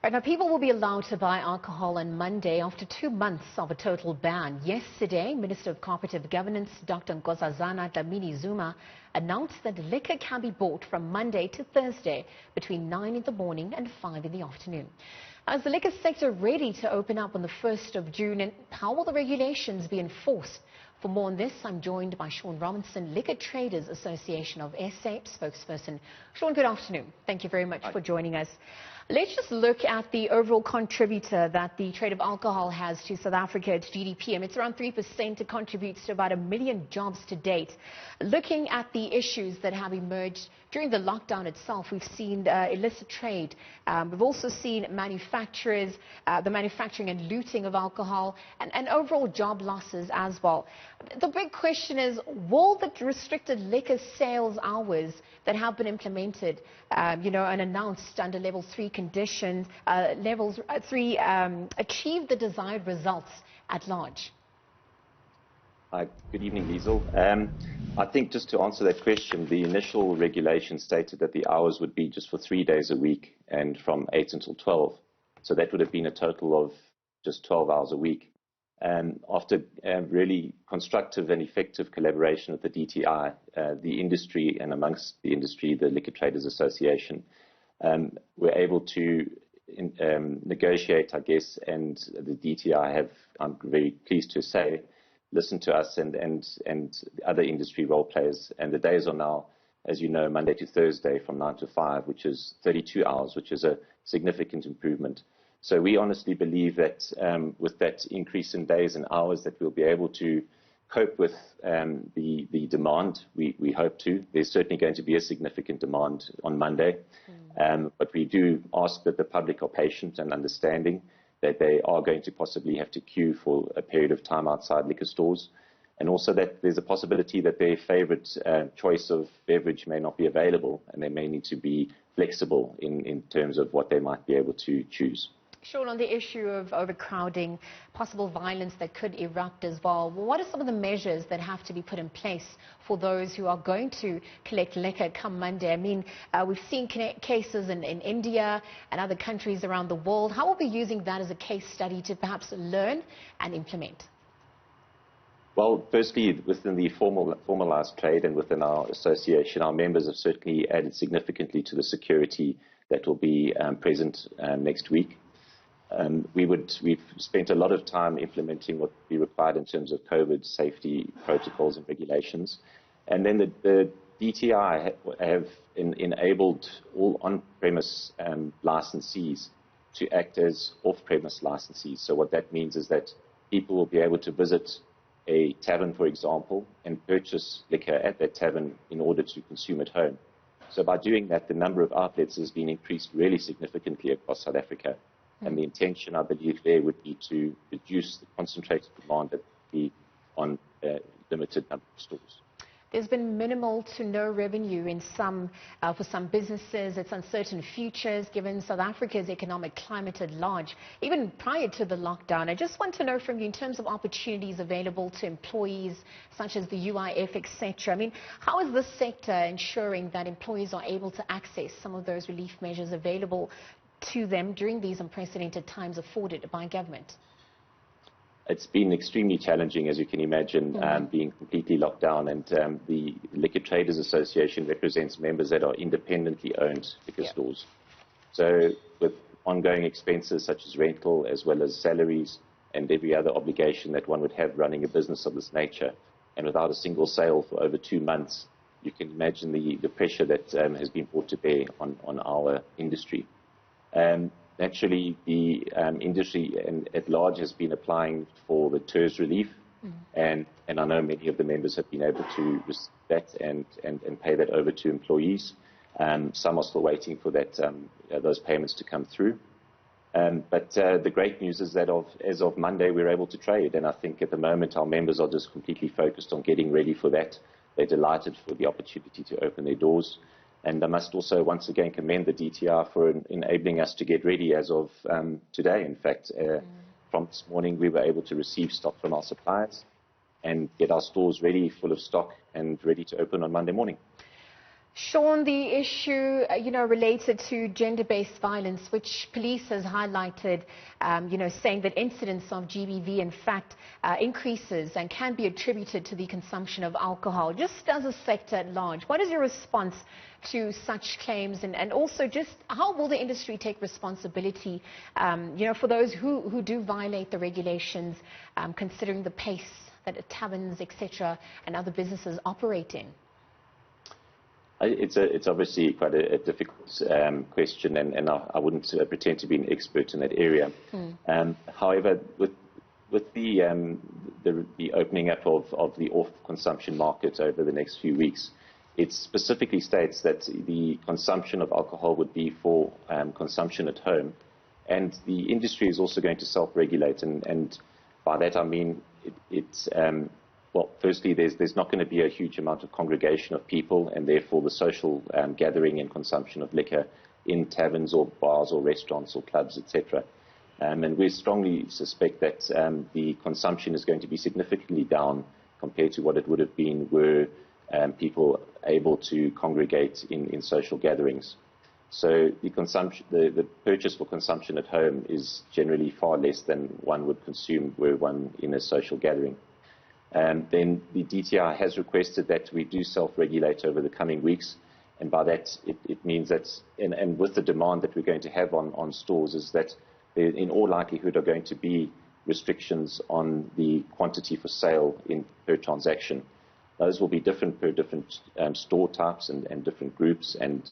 Right, now, people will be allowed to buy alcohol on Monday after 2 months of a total ban. Yesterday, Minister of Cooperative Governance, Dr. Nkosazana Dlamini-Zuma, announced that liquor can be bought from Monday to Thursday between 9 in the morning and 5 in the afternoon. Is the liquor sector ready to open up on the 1st of June, and how will the regulations be enforced? For more on this, I'm joined by Sean Robinson, Liquor Traders Association of SA spokesperson. Sean, good afternoon. Thank you very much for joining us. Let's just look at the overall contributor that the trade of alcohol has to South Africa, its GDP. It's around 3%. It contributes to about 1 million jobs to date. Looking at the issues that have emerged during the lockdown itself, we've seen illicit trade. We've also seen manufacturers, the manufacturing and looting of alcohol, and overall job losses as well. The big question is, will the restricted liquor sales hours that have been implemented, and announced under level 3 conditions, levels 3, achieve the desired results at large? Good evening, Liesl. I think just to answer that question, the initial regulation stated that the hours would be just for 3 days a week and from 8 until 12. So that would have been a total of just 12 hours a week. After really constructive and effective collaboration with the DTI, the industry, and amongst the industry, the Liquor Traders Association, were able to negotiate, I guess, and the DTI have, I'm very pleased to say, listened to us and other industry role players. And the days are now, as you know, Monday to Thursday from 9 to 5, which is 32 hours, which is a significant improvement. So we honestly believe that with that increase in days and hours that we'll be able to cope with the demand. We hope to. There's certainly going to be a significant demand on Monday. But we do ask that the public are patient and understanding that they are going to possibly have to queue for a period of time outside liquor stores. And also that there's a possibility that their favorite choice of beverage may not be available, and they may need to be flexible in terms of what they might be able to choose. Sean, on the issue of overcrowding, possible violence that could erupt as well, what are some of the measures that have to be put in place for those who are going to collect liquor come Monday? We've seen cases in India and other countries around the world. How will we be using that as a case study to perhaps learn and implement? Well, firstly, within the formalized trade and within our association, our members have certainly added significantly to the security that will be present next week. We've spent a lot of time implementing what we required in terms of COVID safety protocols and regulations. And then the DTI have enabled all on-premise licensees to act as off-premise licensees. So what that means is that people will be able to visit a tavern, for example, and purchase liquor at that tavern in order to consume at home. So by doing that, the number of outlets has been increased really significantly across South Africa. And the intention, I believe, there would be to reduce the concentrated demand that would be on a limited number of stores. There's been minimal to no revenue in for some businesses. It's uncertain futures given South Africa's economic climate at large, even prior to the lockdown. I just want to know from you, in terms of opportunities available to employees such as the UIF, etc. How is this sector ensuring that employees are able to access some of those relief measures available to them during these unprecedented times afforded by government? It's been extremely challenging, as you can imagine, being completely locked down. And the Liquor Traders Association represents members that are independently owned liquor stores. So with ongoing expenses such as rental, as well as salaries and every other obligation that one would have running a business of this nature, and without a single sale for over 2 months, you can imagine the pressure that has been brought to bear on our industry. Naturally, the industry at large has been applying for the TERS relief, and I know many of the members have been able to receive that and pay that over to employees. Some are still waiting for those payments to come through. But the great news is that as of Monday, we're able to trade, and I think at the moment our members are just completely focused on getting ready for that. They're delighted for the opportunity to open their doors. And I must also once again commend the DTR for enabling us to get ready as of today. In fact, from this morning, we were able to receive stock from our suppliers and get our stores ready, full of stock, and ready to open on Monday morning. Sean, the issue, related to gender-based violence, which police has highlighted, saying that incidents of GBV, in fact, increases and can be attributed to the consumption of alcohol. Just as a sector at large, what is your response to such claims? And also just how will the industry take responsibility, for those who do violate the regulations, considering the pace that taverns, etc., and other businesses operate in? It's obviously quite a difficult question, and I wouldn't pretend to be an expert in that area. However, with the opening up of the off-consumption market over the next few weeks, it specifically states that the consumption of alcohol would be for consumption at home, and the industry is also going to self-regulate, and by that I mean well, firstly, there's not going to be a huge amount of congregation of people, and therefore the social gathering and consumption of liquor in taverns or bars or restaurants or clubs, etc. And we strongly suspect that the consumption is going to be significantly down compared to what it would have been were people able to congregate in social gatherings. So the purchase for consumption at home is generally far less than one would consume were one in a social gathering. Then the DTI has requested that we do self-regulate over the coming weeks, and by that it means that, and with the demand that we're going to have on stores, is that there in all likelihood are going to be restrictions on the quantity for sale per transaction. Those will be different per different store types and different groups and